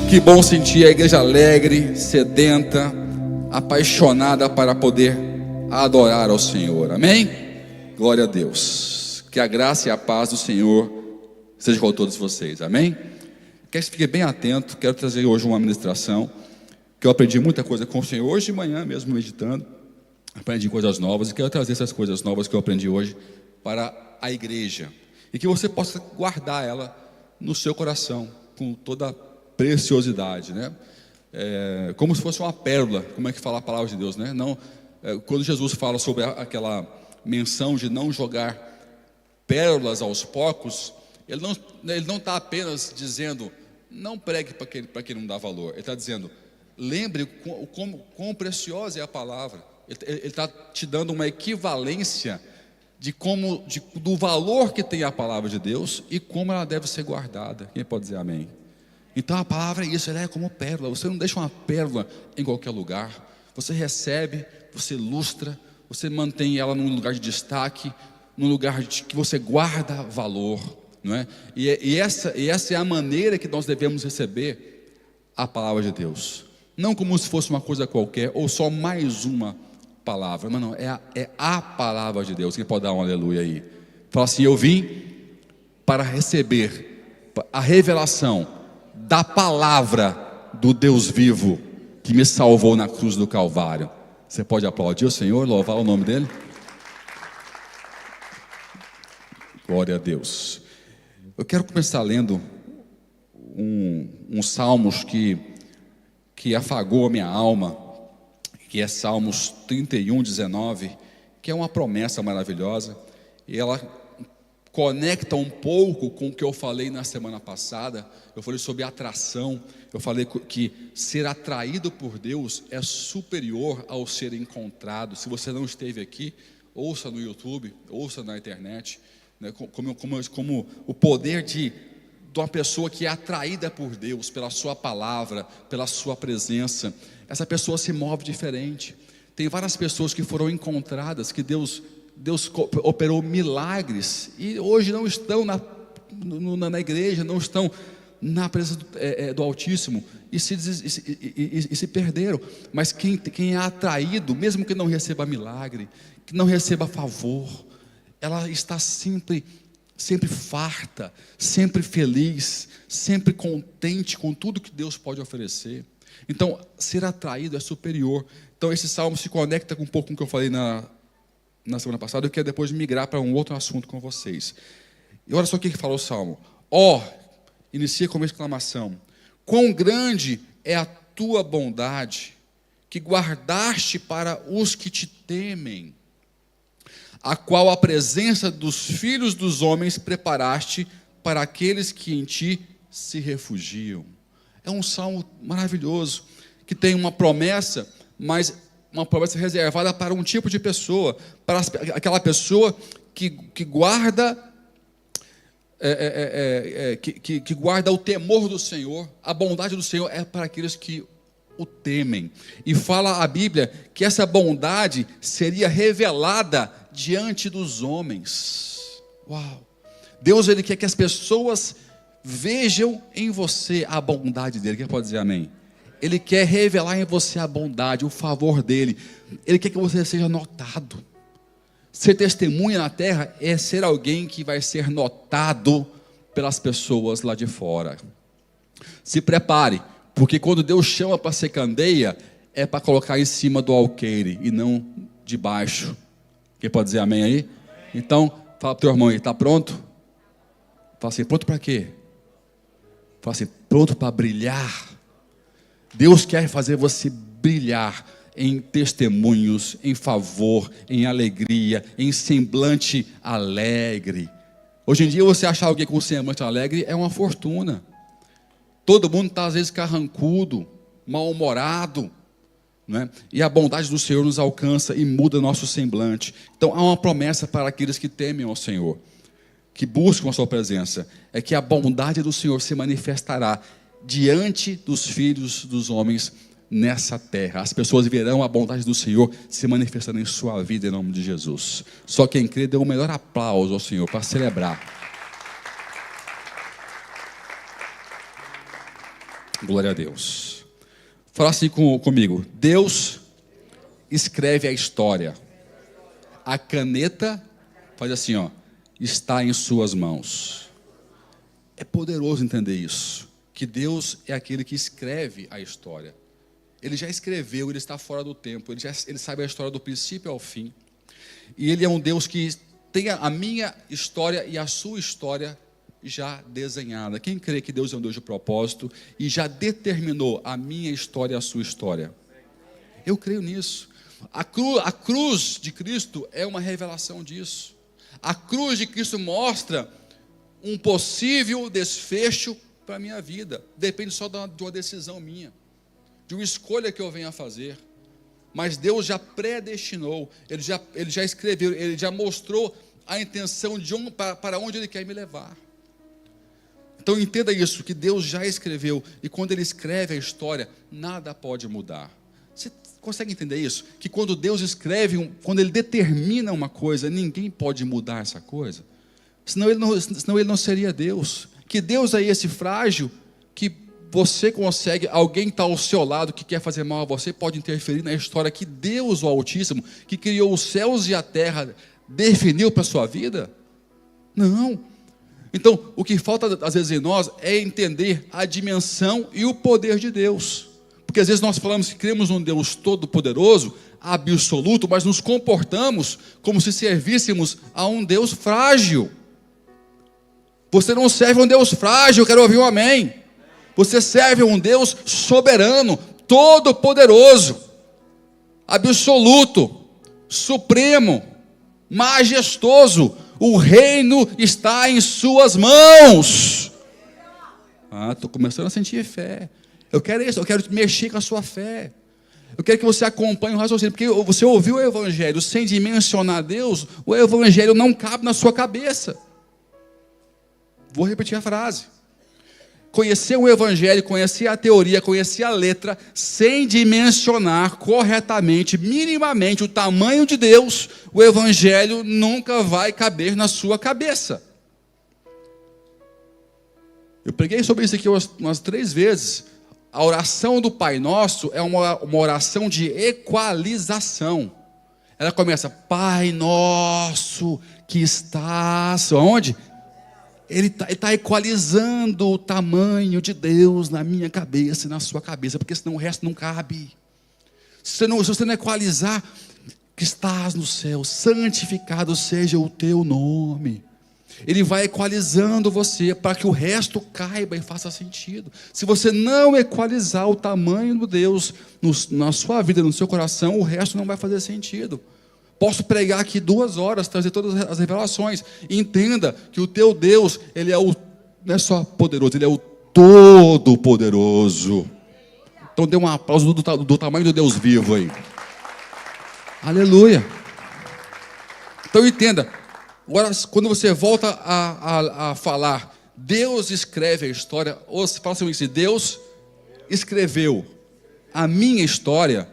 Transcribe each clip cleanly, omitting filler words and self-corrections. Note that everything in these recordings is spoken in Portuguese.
Que bom sentir a igreja alegre, sedenta, apaixonada para poder adorar ao Senhor. Amém? Glória a Deus. Que a graça e a paz do Senhor seja com todos vocês. Amém? Quero que fique bem atento. Quero trazer hoje uma ministração que eu aprendi muita coisa com o Senhor hoje de manhã mesmo, meditando. Aprendi coisas novas e quero trazer essas coisas novas que eu aprendi hoje para a igreja, e que você possa guardar ela no seu coração com toda preciosidade, né? Como se fosse uma pérola. Como é que fala a palavra de Deus, né? Não, quando Jesus fala sobre aquela menção de não jogar pérolas aos porcos, ele não está apenas dizendo não pregue para quem não dá valor. Ele está dizendo, lembre quão preciosa é a palavra. Ele está te dando uma equivalência do valor que tem a palavra de Deus e como ela deve ser guardada. Quem pode dizer amém? Então a palavra é isso, ela é como pérola. Você não deixa uma pérola em qualquer lugar. Você recebe, você lustra, você mantém ela num lugar de destaque, num lugar que você guarda valor, não é? E essa é a maneira que nós devemos receber a palavra de Deus. Não como se fosse uma coisa qualquer ou só mais uma palavra, mas não, é a palavra de Deus. Quem pode dar um aleluia aí? Fala assim, eu vim para receber a revelação da palavra do Deus vivo que me salvou na cruz do Calvário. Você pode aplaudir o Senhor, louvar o nome dele? Glória a Deus. Eu quero começar lendo um Salmos que afagou a minha alma, que é Salmos 31, 19, que é uma promessa maravilhosa, e ela conecta um pouco com o que eu falei na semana passada. Eu falei sobre atração. Eu falei que ser atraído por Deus é superior ao ser encontrado. Se você não esteve aqui, ouça no YouTube, ouça na internet, né, como o poder de uma pessoa que é atraída por Deus, pela sua palavra, pela sua presença. Essa pessoa se move diferente. Tem várias pessoas que foram encontradas, que Deus operou milagres e hoje não estão na igreja, não estão na presença do Altíssimo e se perderam. Mas quem é atraído, mesmo que não receba milagre, que não receba favor, ela está sempre farta, sempre feliz, sempre contente com tudo que Deus pode oferecer. Então, ser atraído é superior. Então, esse salmo se conecta um pouco com o que eu falei na semana passada. Eu quero depois migrar para um outro assunto com vocês. E olha só o que fala o salmo. Inicia com uma exclamação. Quão grande é a tua bondade, que guardaste para os que te temem, a qual a presença dos filhos dos homens preparaste para aqueles que em ti se refugiam. É um salmo maravilhoso, que tem uma promessa, mas uma promessa reservada para um tipo de pessoa, para aquela pessoa que guarda que guarda o temor do Senhor. A bondade do Senhor é para aqueles que o temem. E fala a Bíblia que essa bondade seria revelada diante dos homens. Uau! Deus, Ele quer que as pessoas vejam em você a bondade dEle. Quem pode dizer amém? Ele quer revelar em você a bondade, o favor dEle. Ele quer que você seja notado. Ser testemunha na terra é ser alguém que vai ser notado pelas pessoas lá de fora. Se prepare, porque quando Deus chama para ser candeia, é para colocar em cima do alqueire e não de baixo. Quem pode dizer amém aí? Então, fala para o teu irmão aí, está pronto? Fala assim, pronto para quê? Fala assim, pronto para brilhar. Deus quer fazer você brilhar em testemunhos, em favor, em alegria, em semblante alegre. Hoje em dia você achar alguém com semblante alegre é uma fortuna. Todo mundo está às vezes carrancudo, mal-humorado, né? E a bondade do Senhor nos alcança e muda nosso semblante. Então há uma promessa para aqueles que temem ao Senhor, que buscam a sua presença, é que a bondade do Senhor se manifestará diante dos filhos dos homens nessa terra. As pessoas verão a bondade do Senhor se manifestando em sua vida, em nome de Jesus. Só quem crê, dê o melhor aplauso ao Senhor para celebrar. Glória a Deus. Fala assim comigo. Deus escreve a história. A caneta, faz assim, ó, está em suas mãos. É poderoso entender isso. Que Deus é aquele que escreve a história. Ele já escreveu, ele está fora do tempo. Ele sabe a história do princípio ao fim. E ele é um Deus que tem a minha história e a sua história já desenhada. Quem crê que Deus é um Deus de propósito e já determinou a minha história e a sua história? Eu creio nisso. A cruz de Cristo é uma revelação disso. A cruz de Cristo mostra um possível desfecho para a minha vida. Depende só de uma decisão minha, de uma escolha que eu venha a fazer. Mas Deus já predestinou, Ele já escreveu, Ele já mostrou a intenção para onde Ele quer me levar. Então entenda isso, que Deus já escreveu, e quando Ele escreve a história, nada pode mudar. Você consegue entender isso? Que quando Deus escreve, quando Ele determina uma coisa, ninguém pode mudar essa coisa. Senão ele não seria Deus. Que Deus é esse frágil, que você consegue, alguém está ao seu lado que quer fazer mal a você, pode interferir na história que Deus, o Altíssimo, que criou os céus e a terra, definiu para a sua vida? Não. Então, o que falta às vezes em nós é entender a dimensão e o poder de Deus. Porque às vezes nós falamos que cremos num Deus todo-poderoso, absoluto, mas nos comportamos como se servíssemos a um Deus frágil. Você não serve a um Deus frágil, eu quero ouvir um amém. Você serve a um Deus soberano, todo-poderoso, absoluto, supremo, majestoso. O reino está em suas mãos. Estou começando a sentir fé. Eu quero isso, eu quero mexer com a sua fé. Eu quero que você acompanhe o raciocínio, porque você ouviu o Evangelho sem dimensionar Deus, o Evangelho não cabe na sua cabeça. Vou repetir a frase. Conhecer o Evangelho, conhecer a teoria, conhecer a letra, sem dimensionar corretamente, minimamente, o tamanho de Deus, o Evangelho nunca vai caber na sua cabeça. Eu preguei sobre isso aqui umas 3 vezes. A oração do Pai Nosso é uma oração de equalização. Ela começa, Pai Nosso que estás, onde? Ele está equalizando o tamanho de Deus na minha cabeça e na sua cabeça, porque senão o resto não cabe. Se você não equalizar, que estás no céu, santificado seja o teu nome. Ele vai equalizando você para que o resto caiba e faça sentido. Se você não equalizar o tamanho do Deus na sua vida, no seu coração, o resto não vai fazer sentido. Posso pregar aqui 2 horas, trazer todas as revelações. Entenda que o teu Deus, Ele não é só poderoso, Ele é o Todo-Poderoso. Então dê um aplauso do tamanho do Deus vivo aí. Aleluia. Então entenda. Agora, quando você volta a falar, Deus escreve a história, ou se fala assim, Deus escreveu a minha história,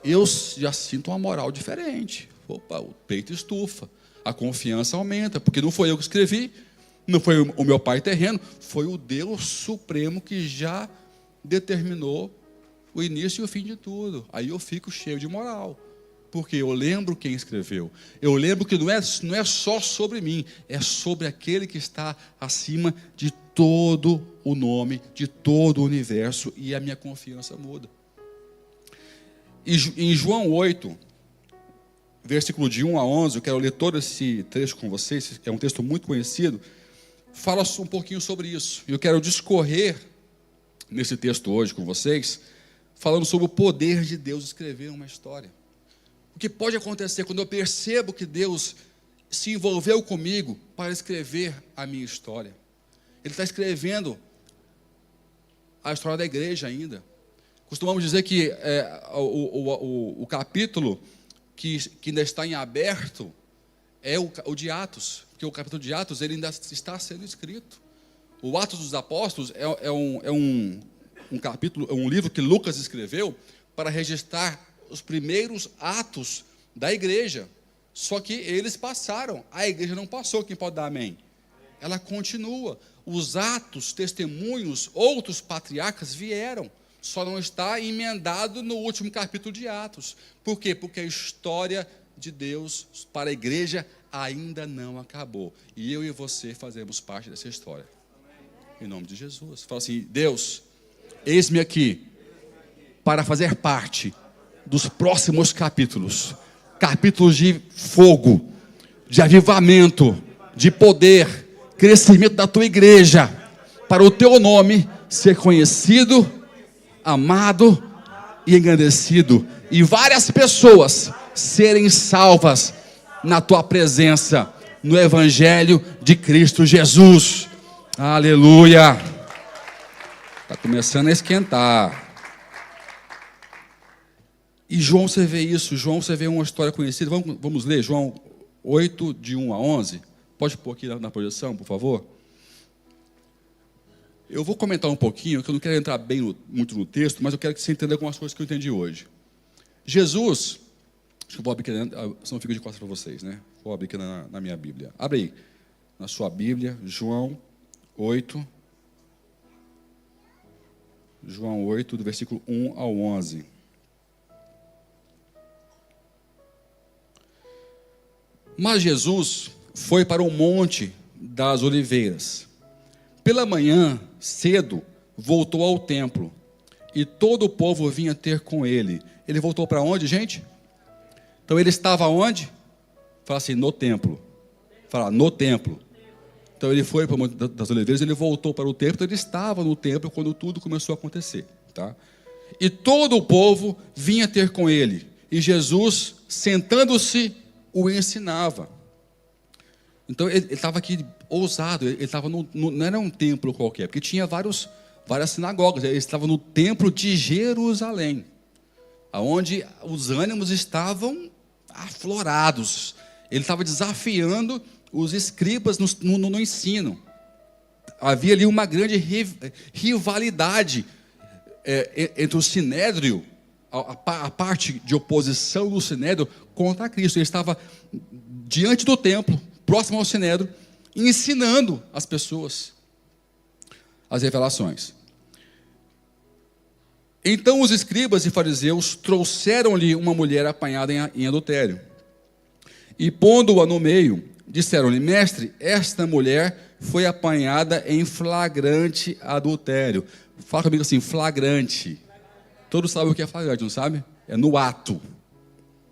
eu já sinto uma moral diferente. Opa, o peito estufa, a confiança aumenta, porque não foi eu que escrevi, não foi o meu pai terreno, foi o Deus supremo que já determinou o início e o fim de tudo. Aí eu fico cheio de moral, porque eu lembro quem escreveu. Eu lembro que não é só sobre mim, é sobre aquele que está acima de todo o nome, de todo o universo, e a minha confiança muda. E em João 8, versículo de 1 a 11, eu quero ler todo esse trecho com vocês, que é um texto muito conhecido, fala um pouquinho sobre isso. Eu quero discorrer nesse texto hoje com vocês, falando sobre o poder de Deus escrever uma história. O que pode acontecer quando eu percebo que Deus se envolveu comigo para escrever a minha história. Ele está escrevendo a história da igreja ainda. Costumamos dizer que o capítulo que ainda está em aberto é o de Atos, porque o capítulo de Atos ele ainda está sendo escrito. O Atos dos Apóstolos é um capítulo, é um livro que Lucas escreveu para registrar os primeiros atos da igreja. Só que eles passaram, a igreja não passou. Quem pode dar amém? ela continua. Os atos, testemunhos, outros patriarcas vieram. Só não está emendado no último capítulo de Atos. Por quê? Porque a história de Deus para a igreja ainda não acabou. E eu e você fazemos parte dessa história. Em nome de Jesus. Fala assim: Deus, eis-me aqui para fazer parte dos próximos capítulos. Capítulos de fogo, de avivamento, de poder, crescimento da tua igreja, para o teu nome ser conhecido, amado e engrandecido, e várias pessoas serem salvas na tua presença, no Evangelho de Cristo Jesus. Aleluia! Está começando a esquentar. E João, você vê isso. João, você vê uma história conhecida. Vamos ler João 8, de 1 a 11. Pode pôr aqui na projeção, por favor? Eu vou comentar um pouquinho, que eu não quero entrar muito no texto, mas eu quero que você entenda algumas coisas que eu entendi hoje. Jesus, acho que eu vou abrir aqui, senão fica de costas para vocês, né? Vou abrir aqui na minha Bíblia. Abre aí, na sua Bíblia, João 8, do versículo 1 ao 11. Mas Jesus foi para o Monte das Oliveiras. Pela manhã, cedo, voltou ao templo, e todo o povo vinha ter com ele. Ele voltou para onde, gente? Então ele estava onde? Fala assim, no templo. Fala, no templo. Então ele foi para o Monte das Oliveiras, ele voltou para o templo, então ele estava no templo quando tudo começou a acontecer. Tá? E todo o povo vinha ter com ele, e Jesus, sentando-se, o ensinava. Então ele estava aqui ousado, ele estava não era um templo qualquer, porque tinha várias sinagogas, ele estava no templo de Jerusalém, onde os ânimos estavam aflorados. Ele estava desafiando os escribas no ensino. Havia ali uma grande rivalidade entre o Sinédrio, a parte de oposição do Sinédrio contra Cristo. Ele estava diante do templo, próximo ao Sinédrio, ensinando as pessoas as revelações. Então os escribas e fariseus trouxeram-lhe uma mulher apanhada em adultério. E pondo-a no meio, disseram-lhe: mestre, esta mulher foi apanhada em flagrante adultério. Fala comigo assim, flagrante. Todos sabem o que é flagrante, não sabe? É no ato.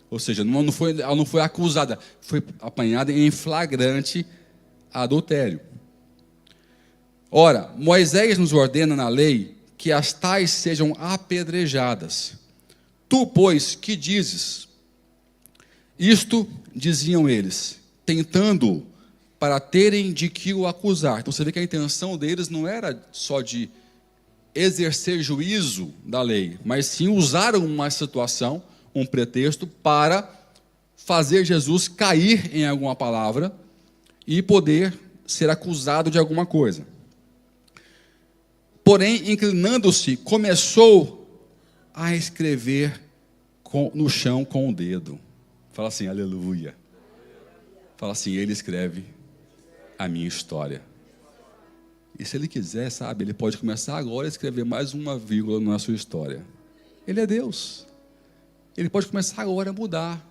Ou seja, ela não foi acusada, foi apanhada em flagrante adultério. Ora, Moisés nos ordena na lei que as tais sejam apedrejadas. Tu, pois, que dizes? Isto diziam eles, tentando para terem de que o acusar. Então você vê que a intenção deles não era só de exercer juízo da lei, mas sim usaram uma situação, um pretexto, para fazer Jesus cair em alguma palavra e poder ser acusado de alguma coisa. Porém, inclinando-se, começou a escrever no chão com o dedo. Fala assim, aleluia. Fala assim, ele escreve a minha história. E se ele quiser, sabe, ele pode começar agora a escrever mais uma vírgula na sua história. Ele é Deus. Ele pode começar agora a mudar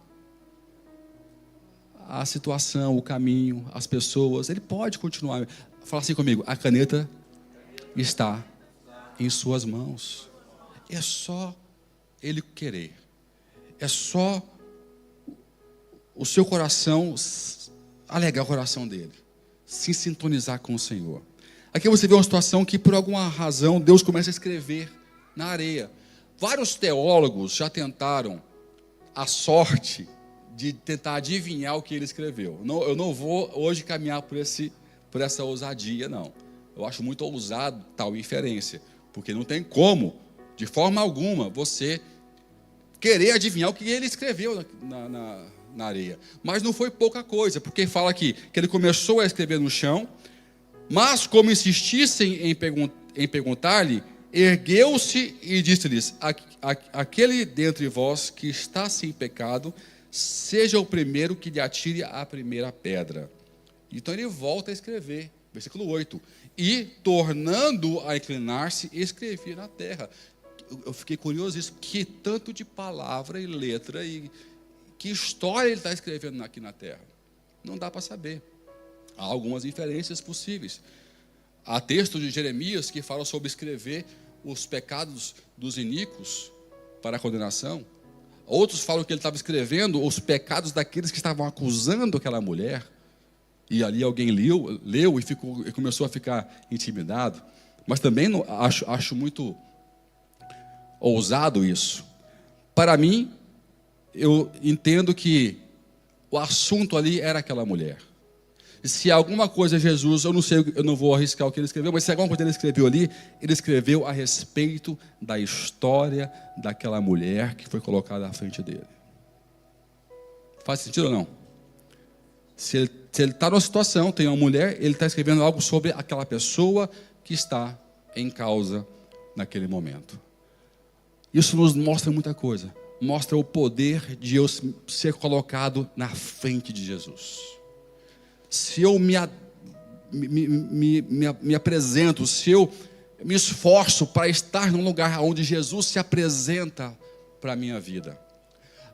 a situação, o caminho, as pessoas. Ele pode continuar. Fala assim comigo, a caneta está em suas mãos. É só ele querer. É só o seu coração alegrar o coração dele. Se sintonizar com o Senhor. Aqui você vê uma situação que, por alguma razão, Deus começa a escrever na areia. Vários teólogos já tentaram a sorte de tentar adivinhar o que ele escreveu. Eu não vou hoje caminhar por essa ousadia, não. Eu acho muito ousado tal inferência, porque não tem como, de forma alguma, você querer adivinhar o que ele escreveu na areia. Mas não foi pouca coisa, porque fala aqui que ele começou a escrever no chão, mas como insistissem em perguntar-lhe, ergueu-se e disse-lhes: aquele dentre vós que está sem pecado, seja o primeiro que lhe atire a primeira pedra. Então ele volta a escrever. Versículo 8. E, tornando a inclinar-se, escrevia na terra. Eu fiquei curioso isso. Que tanto de palavra e letra e que história ele está escrevendo aqui na terra? Não dá para saber. Há algumas inferências possíveis. Há textos de Jeremias que falam sobre escrever os pecados dos iníquos para a condenação. Outros falam que ele estava escrevendo os pecados daqueles que estavam acusando aquela mulher. E ali alguém leu e começou a ficar intimidado. Mas também acho muito ousado isso. Para mim, eu entendo que o assunto ali era aquela mulher. Se alguma coisa Jesus, eu não sei, eu não vou arriscar o que ele escreveu, mas se alguma coisa ele escreveu ali, ele escreveu a respeito da história daquela mulher que foi colocada à frente dele. Faz sentido ou não? Se ele está numa situação, tem uma mulher, ele está escrevendo algo sobre aquela pessoa que está em causa naquele momento. Isso nos mostra muita coisa. Mostra o poder de eu ser colocado na frente de Jesus. Se eu me apresento, se eu me esforço para estar num lugar onde Jesus se apresenta para a minha vida,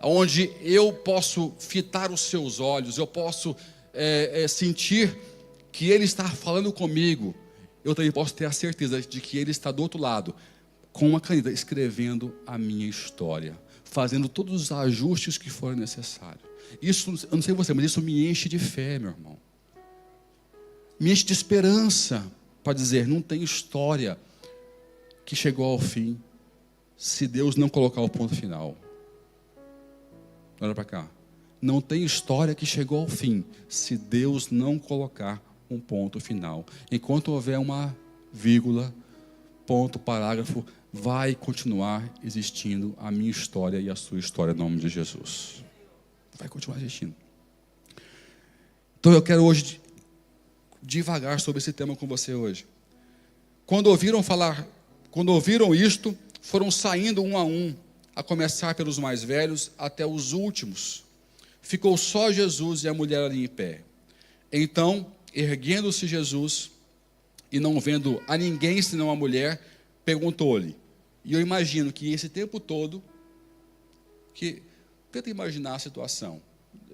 onde eu posso fitar os seus olhos, eu posso sentir que Ele está falando comigo, eu também posso ter a certeza de que Ele está do outro lado, com uma caneta, escrevendo a minha história, fazendo todos os ajustes que forem necessários. Isso, eu não sei você, mas isso me enche de fé, meu irmão. Me enche de esperança, para dizer, não tem história que chegou ao fim, se Deus não colocar o ponto final. Olha para cá. Não tem história que chegou ao fim, se Deus não colocar um ponto final. Enquanto houver uma vírgula, ponto, parágrafo, vai continuar existindo a minha história e a sua história, em nome de Jesus. Vai continuar existindo. Então eu quero hoje devagar sobre esse tema com você hoje. Quando ouviram isto, foram saindo um, a começar pelos mais velhos até os últimos. Ficou só Jesus e a mulher ali em pé. Então, erguendo-se Jesus, e não vendo a ninguém senão a mulher, perguntou-lhe. E eu imagino que esse tempo todo, tenta imaginar a situação.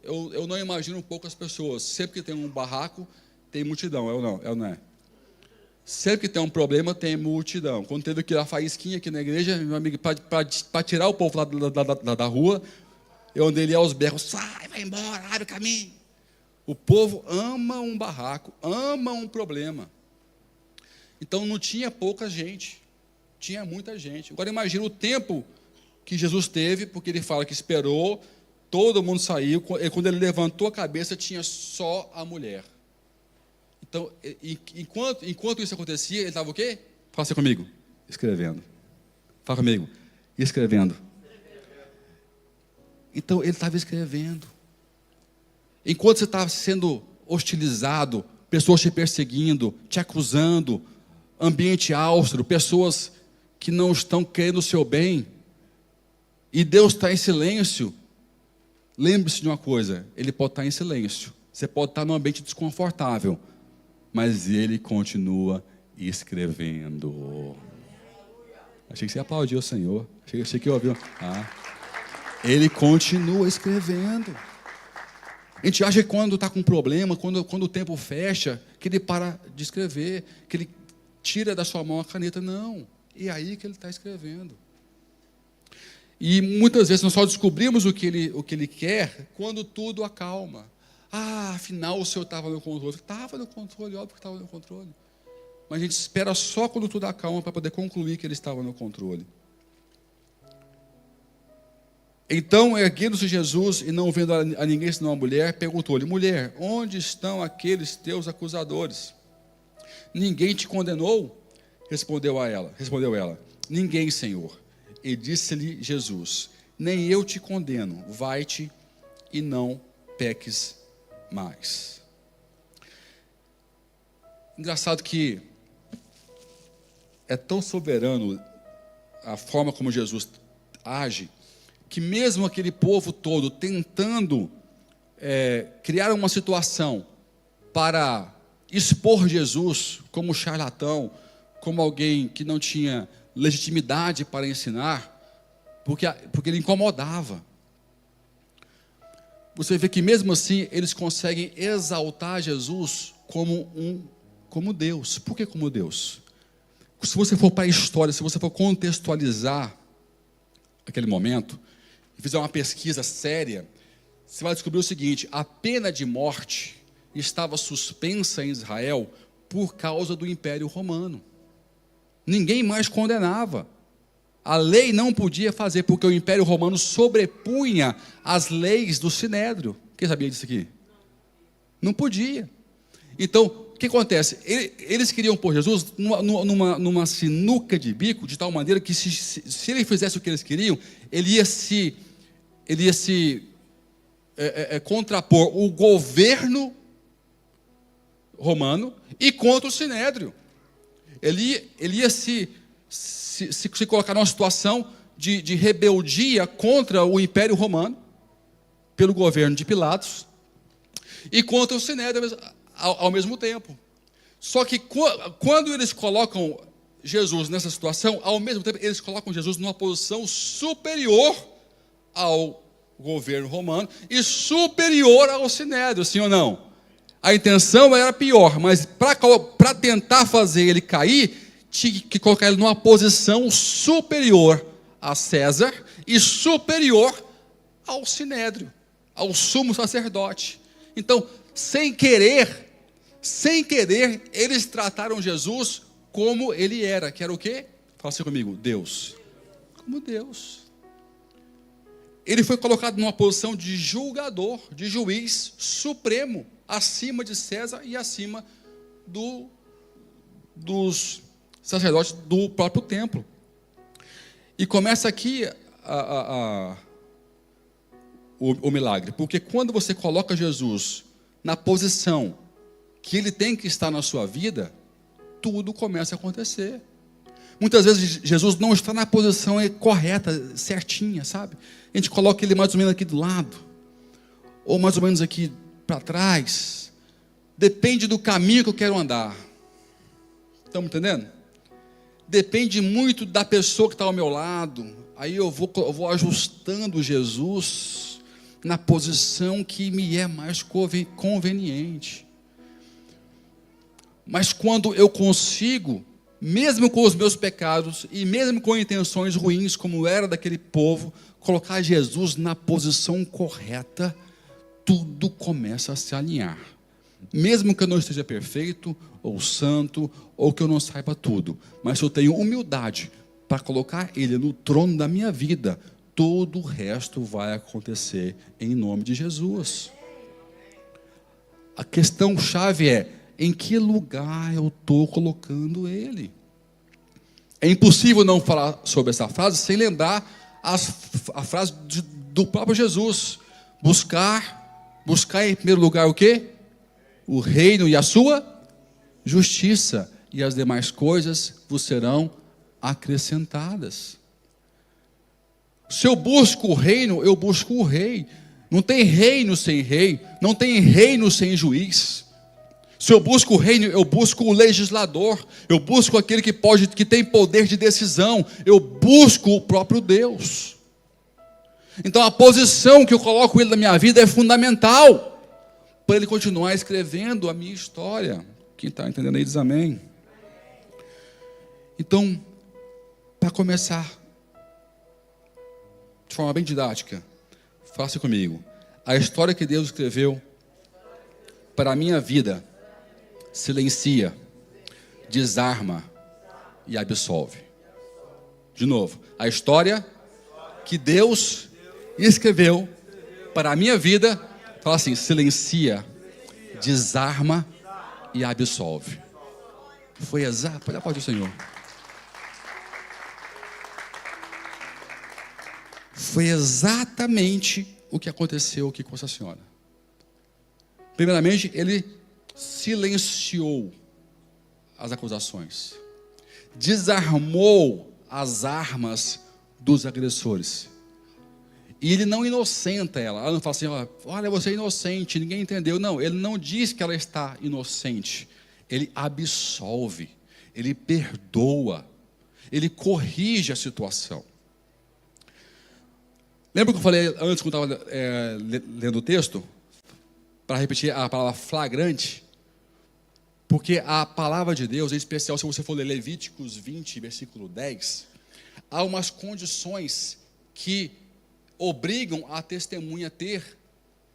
Eu não imagino poucas pessoas. Sempre que tem um barraco, tem multidão, é ou não é? Sempre que tem um problema, tem multidão. Quando teve aquela faísquinha aqui na igreja, meu amigo, para tirar o povo lá da rua, eu andei ali aos berros, sai, vai embora, abre o caminho. O povo ama um barraco, ama um problema. Então não tinha pouca gente, tinha muita gente. Agora imagina o tempo que Jesus teve, porque ele fala que esperou, todo mundo saiu, e quando ele levantou a cabeça, tinha só a mulher. Então, enquanto isso acontecia, ele estava o quê? Fala assim comigo. Escrevendo. Fala comigo. Escrevendo. Então, ele estava escrevendo. Enquanto você estava sendo hostilizado, pessoas te perseguindo, te acusando, ambiente austro, pessoas que não estão querendo o seu bem, e Deus está em silêncio, lembre-se de uma coisa, Ele pode estar em silêncio. Você pode estar num ambiente desconfortável, mas Ele continua escrevendo. Achei que você ia aplaudir o Senhor. Achei que eu ouvi. Ele continua escrevendo. A gente acha que quando está com problema, quando o tempo fecha, que Ele para de escrever, que Ele tira da sua mão a caneta. Não, é aí que Ele está escrevendo. E muitas vezes nós só descobrimos o que ele quer quando tudo acalma. Afinal o Senhor estava no controle. Estava no controle, óbvio que estava no controle. Mas a gente espera só quando tudo acalma para poder concluir que Ele estava no controle. Então, erguendo-se Jesus e não vendo a ninguém senão a mulher, perguntou-lhe, mulher, onde estão aqueles teus acusadores? Ninguém te condenou? Respondeu ela, ninguém, Senhor. E disse-lhe Jesus, nem eu te condeno, vai-te e não peques mais. Engraçado que é tão soberano a forma como Jesus age, que mesmo aquele povo todo tentando criar uma situação para expor Jesus como charlatão, como alguém que não tinha legitimidade para ensinar, porque ele incomodava. Você vê que mesmo assim eles conseguem exaltar Jesus como Deus. Por que como Deus? Se você for para a história, se você for contextualizar aquele momento, e fizer uma pesquisa séria, você vai descobrir o seguinte: a pena de morte estava suspensa em Israel por causa do Império Romano. Ninguém mais condenava. A lei não podia fazer, porque o Império Romano sobrepunha as leis do Sinédrio. Quem sabia disso aqui? Não podia. Então, o que acontece? Eles queriam pôr Jesus numa sinuca de bico, de tal maneira que se ele fizesse o que eles queriam, ele ia se contrapor o governo romano e contra o Sinédrio. Ele ia se colocar numa situação de rebeldia contra o Império Romano, pelo governo de Pilatos, e contra o Sinédrio ao mesmo tempo. Só que quando eles colocam Jesus nessa situação, ao mesmo tempo eles colocam Jesus numa posição superior ao governo romano e superior ao Sinédrio, sim ou não? A intenção era pior, mas para tentar fazer ele cair, tinha que colocar ele numa posição superior a César e superior ao Sinédrio, ao sumo sacerdote. Então, sem querer, eles trataram Jesus como ele era, que era o quê? Fala assim comigo, Deus. Como Deus. Ele foi colocado numa posição de julgador, de juiz supremo, acima de César e acima dos sacerdotes do próprio templo. E começa aqui o milagre, porque quando você coloca Jesus na posição que ele tem que estar na sua vida, tudo começa a acontecer. Muitas vezes Jesus não está na posição correta, certinha, sabe? A gente coloca ele mais ou menos aqui do lado, ou mais ou menos aqui para trás. Depende do caminho que eu quero andar. Estamos entendendo? Depende muito da pessoa que está ao meu lado. Aí eu vou ajustando Jesus na posição que me é mais conveniente. Mas quando eu consigo, mesmo com os meus pecados e mesmo com intenções ruins, como era daquele povo, colocar Jesus na posição correta, tudo começa a se alinhar. Mesmo que eu não esteja perfeito, ou santo, ou que eu não saiba tudo, mas se eu tenho humildade para colocar Ele no trono da minha vida, todo o resto vai acontecer em nome de Jesus. A questão chave é: em que lugar eu estou colocando Ele? É impossível não falar sobre essa frase sem lembrar a frase do próprio Jesus: buscar em primeiro lugar o quê? O reino e a sua justiça, e as demais coisas vos serão acrescentadas. Se eu busco o reino, eu busco o rei. Não tem reino sem rei, não tem reino sem juiz. Se eu busco o reino, eu busco o legislador, eu busco aquele que tem poder de decisão, eu busco o próprio Deus. Então a posição que eu coloco ele na minha vida é fundamental para ele continuar escrevendo a minha história. Quem está entendendo aí diz amém. Então, para começar, de forma bem didática, faça comigo: a história que Deus escreveu para a minha vida silencia, desarma e absolve. De novo, a história que Deus escreveu para a minha vida, fala assim: silencia, desarma e absolve. Foi exato. Pode aplaudir o Senhor. Foi exatamente o que aconteceu aqui com essa senhora. Primeiramente, ele silenciou as acusações, desarmou as armas dos agressores. E ele não inocenta ela. Ela não fala assim: olha, você é inocente, ninguém entendeu. Não, ele não diz que ela está inocente. Ele absolve, ele perdoa, ele corrige a situação. Lembra que eu falei antes, quando eu estava lendo o texto? Para repetir a palavra flagrante. Porque a palavra de Deus, em especial se você for ler Levíticos 20, versículo 10, há umas condições que obrigam a testemunha a ter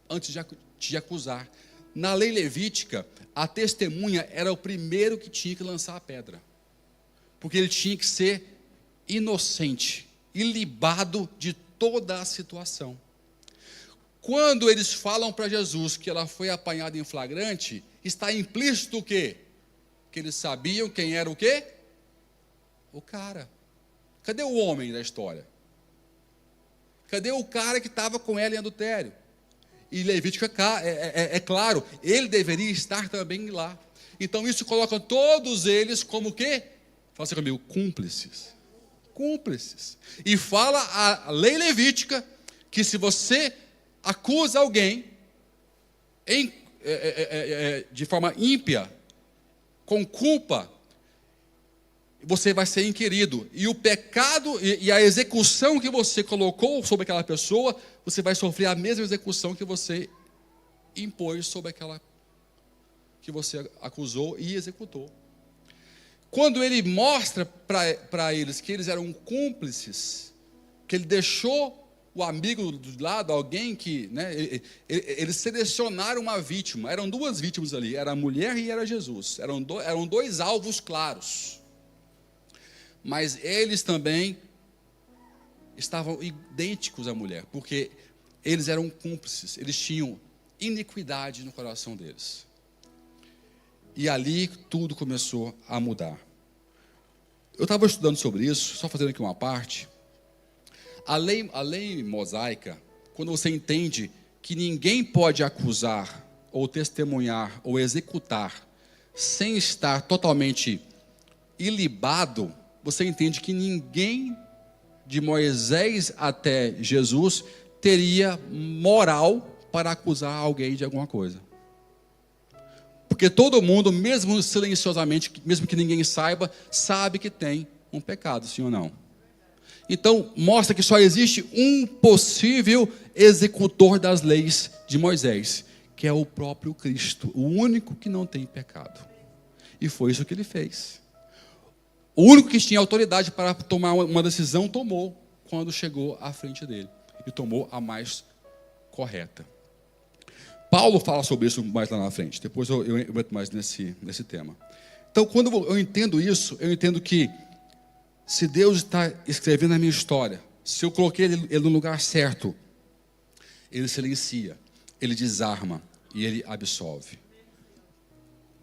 antes de te acusar. Na lei levítica, a testemunha era o primeiro que tinha que lançar a pedra. Porque ele tinha que ser inocente, ilibado de toda a situação. Quando eles falam para Jesus que ela foi apanhada em flagrante, está implícito o quê? Que eles sabiam quem era o quê? O cara. Cadê o homem da história? Cadê o cara que estava com ela em adultério? E Levítico é claro, ele deveria estar também lá. Então isso coloca todos eles como o quê? Fala assim comigo, cúmplices. Cúmplices. E fala a lei levítica que se você acusa alguém de forma ímpia, com culpa, você vai ser inquirido. E o pecado e a execução que você colocou sobre aquela pessoa, você vai sofrer a mesma execução que você impôs sobre aquela que você acusou e executou. Quando ele mostra para eles que eles eram cúmplices, que ele deixou o amigo do lado, alguém que, né, eles selecionaram uma vítima, eram duas vítimas ali, era a mulher e era Jesus, eram dois alvos claros, mas eles também estavam idênticos à mulher, porque eles eram cúmplices, eles tinham iniquidade no coração deles, e ali tudo começou a mudar. Eu estava estudando sobre isso, só fazendo aqui uma parte. A lei mosaica, quando você entende que ninguém pode acusar, ou testemunhar, ou executar, sem estar totalmente ilibado, você entende que ninguém, de Moisés até Jesus, teria moral para acusar alguém de alguma coisa. Porque todo mundo, mesmo silenciosamente, mesmo que ninguém saiba, sabe que tem um pecado, sim ou não? Então, mostra que só existe um possível executor das leis de Moisés, que é o próprio Cristo, o único que não tem pecado. E foi isso que ele fez. O único que tinha autoridade para tomar uma decisão, tomou, quando chegou à frente dele. E tomou a mais correta. Paulo fala sobre isso mais lá na frente. Depois eu entro mais nesse tema. Então, quando eu entendo isso, eu entendo que se Deus está escrevendo a minha história, se eu coloquei ele no lugar certo, ele silencia, ele desarma e ele absolve.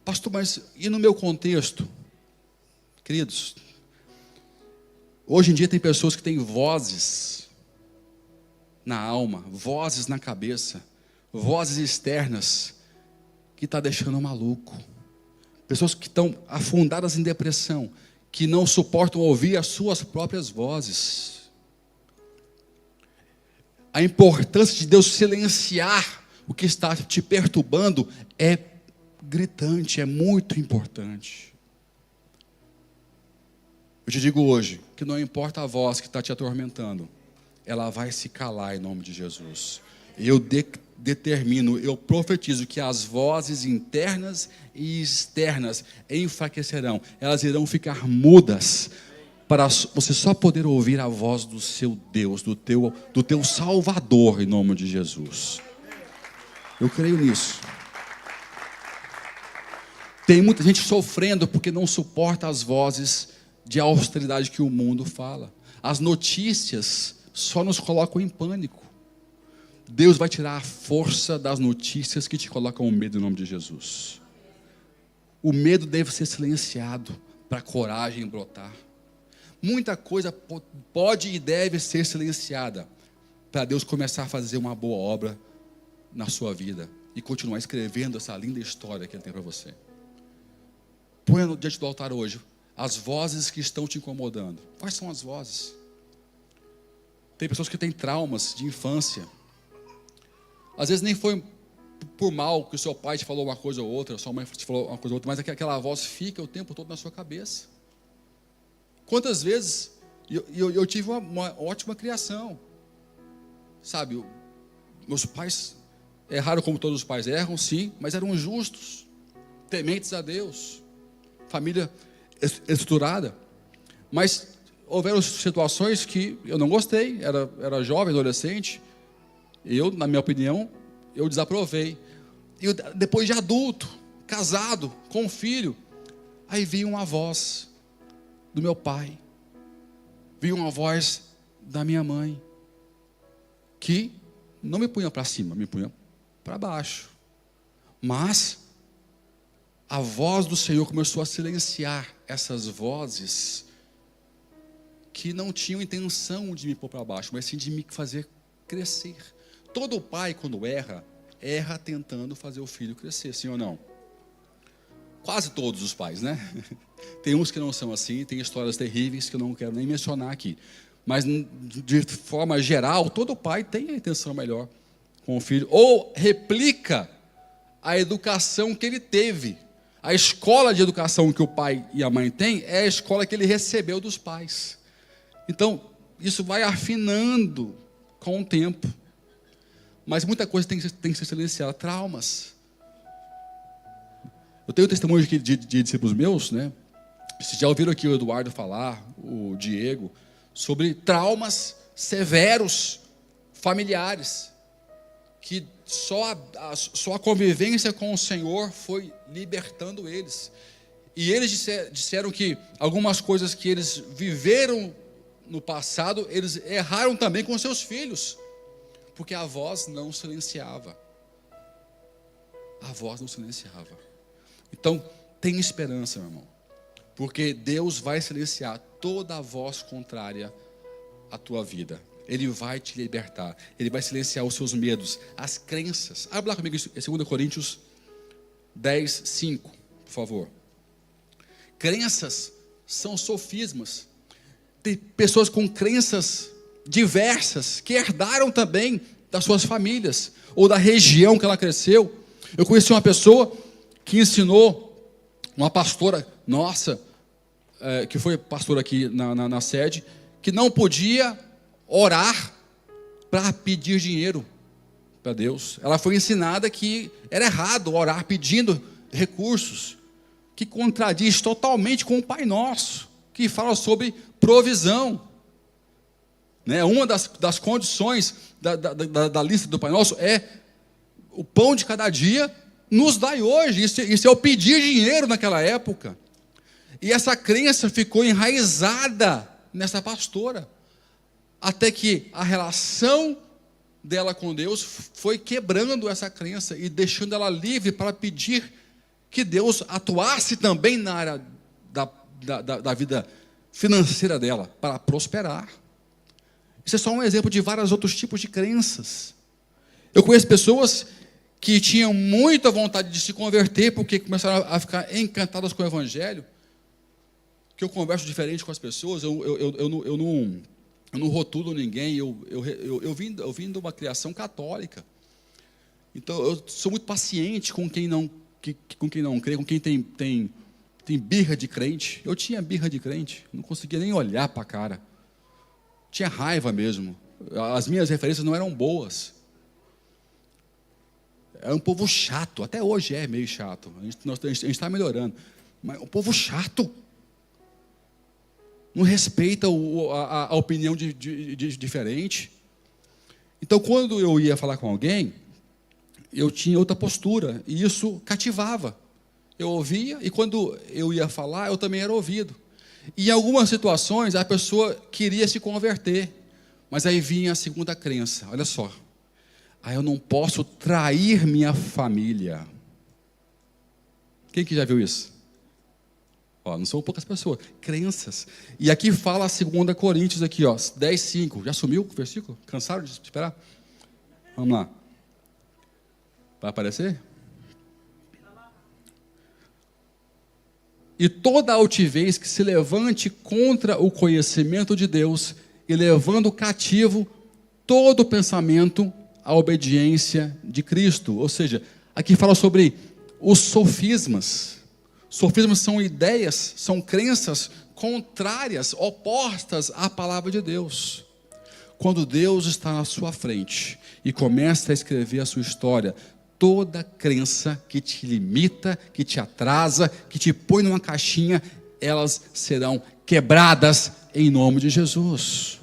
Pastor, mas e no meu contexto? Queridos, hoje em dia tem pessoas que têm vozes na alma, vozes na cabeça, vozes externas, que está deixando maluco. Pessoas que estão afundadas em depressão, que não suportam ouvir as suas próprias vozes. A importância de Deus silenciar o que está te perturbando é gritante, é muito importante. Eu te digo hoje, que não importa a voz que está te atormentando, ela vai se calar em nome de Jesus. Eu determino, eu profetizo que as vozes internas e externas enfraquecerão, elas irão ficar mudas, para você só poder ouvir a voz do seu Deus, do teu Salvador, em nome de Jesus. Eu creio nisso. Tem muita gente sofrendo porque não suporta as vozes de austeridade que o mundo fala. As notícias só nos colocam em pânico. Deus vai tirar a força das notícias que te colocam o medo em nome de Jesus. O medo deve ser silenciado para a coragem brotar. Muita coisa pode e deve ser silenciada para Deus começar a fazer uma boa obra na sua vida e continuar escrevendo essa linda história que Ele tem para você. Põe diante do altar hoje as vozes que estão te incomodando. Quais são as vozes? Tem pessoas que têm traumas de infância. Às vezes nem foi por mal que o seu pai te falou uma coisa ou outra, sua mãe te falou uma coisa ou outra, mas aquela voz fica o tempo todo na sua cabeça. Quantas vezes eu tive uma ótima criação, sabe? Meus pais erraram como todos os pais erram, sim, mas eram justos, tementes a Deus, família estruturada. Mas houveram situações que eu não gostei, era jovem, adolescente, eu, na minha opinião, eu desaprovei. E depois de adulto, casado, com um filho, aí veio uma voz do meu pai, veio uma voz da minha mãe, que não me punha para cima, me punha para baixo. Mas a voz do Senhor começou a silenciar essas vozes que não tinham intenção de me pôr para baixo, mas sim de me fazer crescer. Todo pai, quando erra tentando fazer o filho crescer, sim ou não? Quase todos os pais, né? Tem uns que não são assim, tem histórias terríveis que eu não quero nem mencionar aqui. Mas, de forma geral, todo pai tem a intenção melhor com o filho, ou replica a educação que ele teve. A escola de educação que o pai e a mãe têm é a escola que ele recebeu dos pais. Então, isso vai afinando com o tempo. Mas muita coisa tem que ser silenciada. Traumas. Eu tenho testemunho de discípulos meus, né? Vocês já ouviram aqui o Eduardo falar, o Diego, sobre traumas severos, familiares, que só a convivência com o Senhor foi libertando eles. E eles disseram que algumas coisas que eles viveram no passado, eles erraram também com seus filhos, porque a voz não silenciava. A voz não silenciava. Então, tem esperança, meu irmão, porque Deus vai silenciar toda a voz contrária à tua vida. Ele vai te libertar, Ele vai silenciar os seus medos, as crenças. Abra lá comigo em 2 Coríntios 10, 5, por favor. Crenças são sofismas. Tem pessoas com crenças diversas, que herdaram também das suas famílias, ou da região que ela cresceu. Eu conheci uma pessoa que ensinou, uma pastora nossa, que foi pastora aqui na sede, que não podia orar para pedir dinheiro para Deus. Ela foi ensinada que era errado orar pedindo recursos, que contradiz totalmente com o Pai Nosso, que fala sobre provisão. Né? Uma das condições da lista do Pai Nosso é o pão de cada dia nos dai hoje. Isso é o pedir dinheiro naquela época. E essa crença ficou enraizada nessa pastora, até que a relação dela com Deus foi quebrando essa crença e deixando ela livre para pedir que Deus atuasse também na área da vida financeira dela, para prosperar. Isso é só um exemplo de vários outros tipos de crenças. Eu conheço pessoas que tinham muita vontade de se converter, porque começaram a ficar encantadas com o Evangelho, que eu converso diferente com as pessoas, eu não rotulo ninguém, eu vim de uma criação católica. Então, eu sou muito paciente com quem não crê, com quem tem birra de crente. Eu tinha birra de crente, não conseguia nem olhar para a cara. Tinha raiva mesmo. As minhas referências não eram boas. Era um povo chato, até hoje é meio chato. A gente está melhorando. Mas um povo chato. Não respeita a opinião de diferente. Então, quando eu ia falar com alguém, eu tinha outra postura, e isso cativava. Eu ouvia, e quando eu ia falar, eu também era ouvido. E em algumas situações, a pessoa queria se converter, mas aí vinha a segunda crença, olha só. Eu não posso trair minha família. Quem que já viu isso? Não são poucas pessoas, crenças. E aqui fala a 2 Coríntios, aqui, 10, 5. Já sumiu o versículo? Cansaram de esperar? Vamos lá. Vai aparecer? E toda altivez que se levante contra o conhecimento de Deus, e levando cativo todo pensamento a obediência de Cristo. Ou seja, aqui fala sobre os sofismas. Sofismas são ideias, são crenças contrárias, opostas à palavra de Deus. Quando Deus está na sua frente e começa a escrever a sua história, toda crença que te limita, que te atrasa, que te põe numa caixinha, elas serão quebradas em nome de Jesus.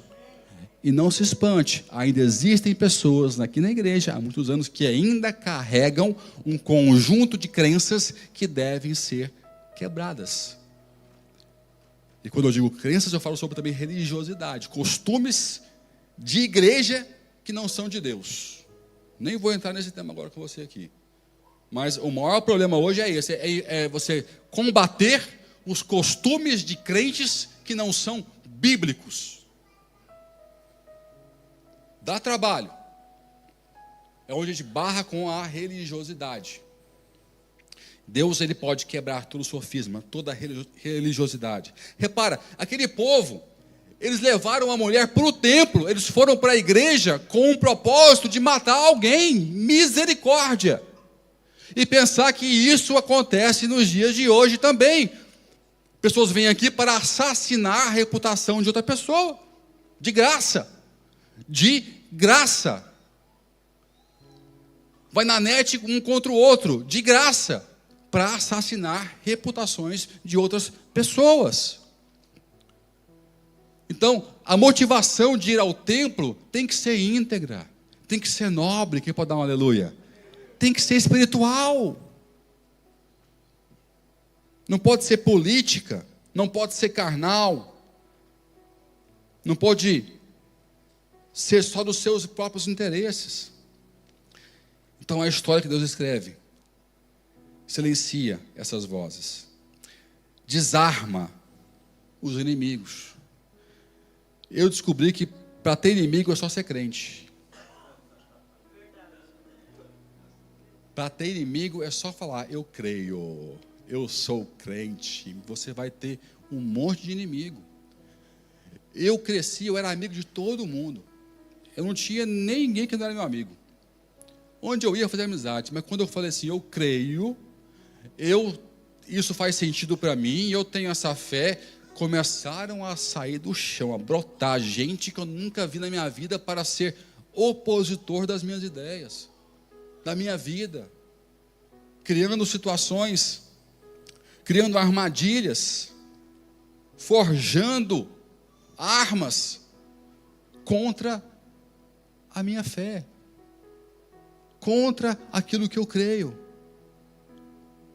E não se espante, ainda existem pessoas aqui na igreja há muitos anos que ainda carregam um conjunto de crenças que devem ser quebradas. E quando eu digo crenças, eu falo sobre também religiosidade, costumes de igreja que não são de Deus. Nem vou entrar nesse tema agora com você aqui. Mas o maior problema hoje é esse, é você combater os costumes de crentes que não são bíblicos. Dá trabalho. É onde a gente barra com a religiosidade. Deus, ele pode quebrar todo o sofisma, toda a religiosidade. Repara, aquele povo, eles levaram a mulher para o templo, eles foram para a igreja com o propósito de matar alguém, misericórdia. E pensar que isso acontece nos dias de hoje também. Pessoas vêm aqui para assassinar a reputação de outra pessoa, de graça. De graça. Vai na net um contra o outro, de graça, para assassinar reputações de outras pessoas. Então, a motivação de ir ao templo tem que ser íntegra, tem que ser nobre, quem pode dar um aleluia? Tem que ser espiritual. Não pode ser política, não pode ser carnal, não pode ser só dos seus próprios interesses. Então a história que Deus escreve silencia essas vozes, desarma os inimigos. Eu descobri que para ter inimigo é só ser crente. Para ter inimigo é só falar, eu creio, eu sou crente. Você vai ter um monte de inimigo. Eu cresci, eu era amigo de todo mundo. Eu não tinha ninguém que não era meu amigo. Onde eu ia fazer amizade. Mas quando eu falei assim, eu creio, isso faz sentido para mim, eu tenho essa fé, começaram a sair do chão, a brotar gente que eu nunca vi na minha vida para ser opositor das minhas ideias, da minha vida, criando situações, criando armadilhas, forjando armas contra a minha fé, contra aquilo que eu creio,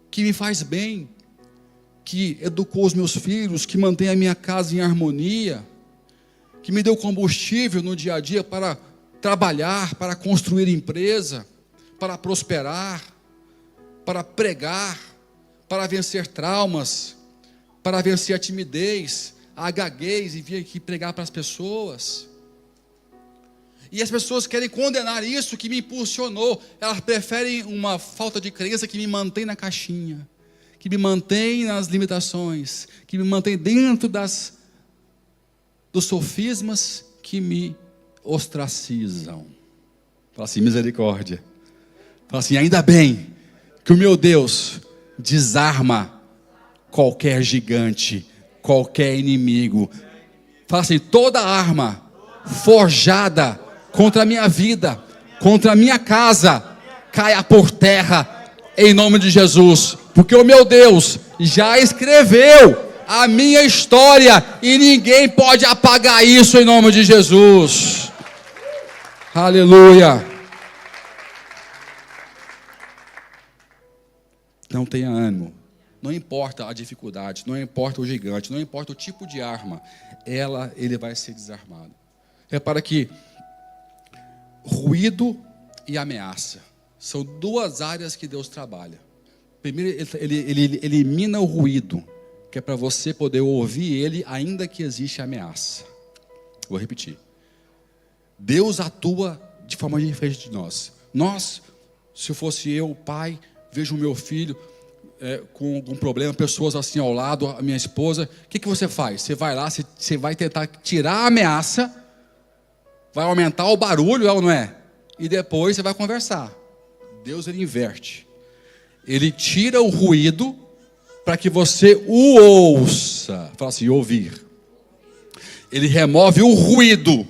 que me faz bem, que educou os meus filhos, que mantém a minha casa em harmonia, que me deu combustível no dia a dia para trabalhar, para construir empresa, para prosperar, para pregar, para vencer traumas, para vencer a timidez, a gaguez e vir aqui pregar para as pessoas. E as pessoas querem condenar isso que me impulsionou. Elas preferem uma falta de crença que me mantém na caixinha, que me mantém nas limitações, que me mantém dentro dos sofismas que me ostracizam. Fala assim, misericórdia. Fala assim, ainda bem que o meu Deus desarma qualquer gigante, qualquer inimigo. Fala assim, toda arma forjada contra a minha vida, contra a minha casa, caia por terra, em nome de Jesus, porque o meu Deus já escreveu a minha história, e ninguém pode apagar isso em nome de Jesus, aleluia. Não tenha ânimo, não importa a dificuldade, não importa o gigante, não importa o tipo de arma, ele vai ser desarmado. Repara que ruído e ameaça são duas áreas que Deus trabalha. Primeiro, ele elimina o ruído, que é para você poder ouvir ele, ainda que existe ameaça. Vou repetir. Deus atua de forma diferente de nós. Se fosse eu, pai, vejo o meu filho com algum problema, pessoas assim ao lado, a minha esposa, o que você faz? Você vai lá, você vai tentar tirar a ameaça, vai aumentar o barulho, é ou não é? e depois você vai conversar. Deus, ele inverte. Ele tira o ruído para que você o ouça. Fala assim, ouvir. Ele remove o ruído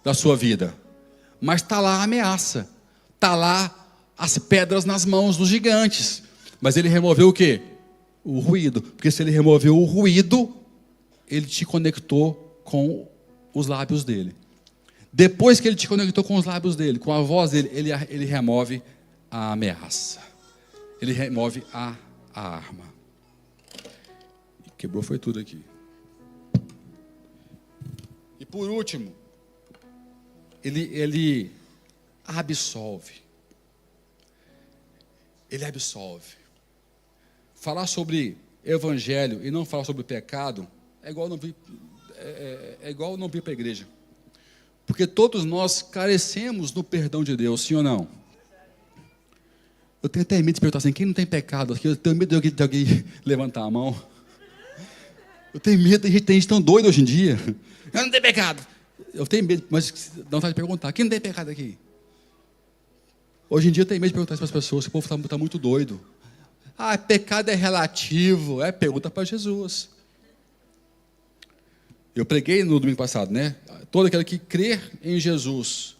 da sua vida. Mas está lá a ameaça. Está lá as pedras nas mãos dos gigantes. Mas ele removeu o quê? O ruído. Porque se ele removeu o ruído, ele te conectou com os lábios dele. Depois que ele te conectou com os lábios dele, com a voz dele, ele remove a ameaça. Ele remove a arma. Quebrou foi tudo aqui. E por último, ele absolve. Ele absolve. Falar sobre evangelho e não falar sobre pecado é igual não vir para a igreja. Porque todos nós carecemos do perdão de Deus, sim ou não? Eu tenho até medo de perguntar assim, quem não tem pecado aqui? Eu tenho medo de alguém levantar a mão. Eu tenho medo, tem gente tão doida hoje em dia. Eu não tenho pecado. Eu tenho medo, mas dá vontade de perguntar, quem não tem pecado aqui? Hoje em dia eu tenho medo de perguntar isso para as pessoas, o povo está muito doido. Ah, pecado é relativo. Pergunta para Jesus. Eu preguei no domingo passado, né? Todo aquele que crer em Jesus,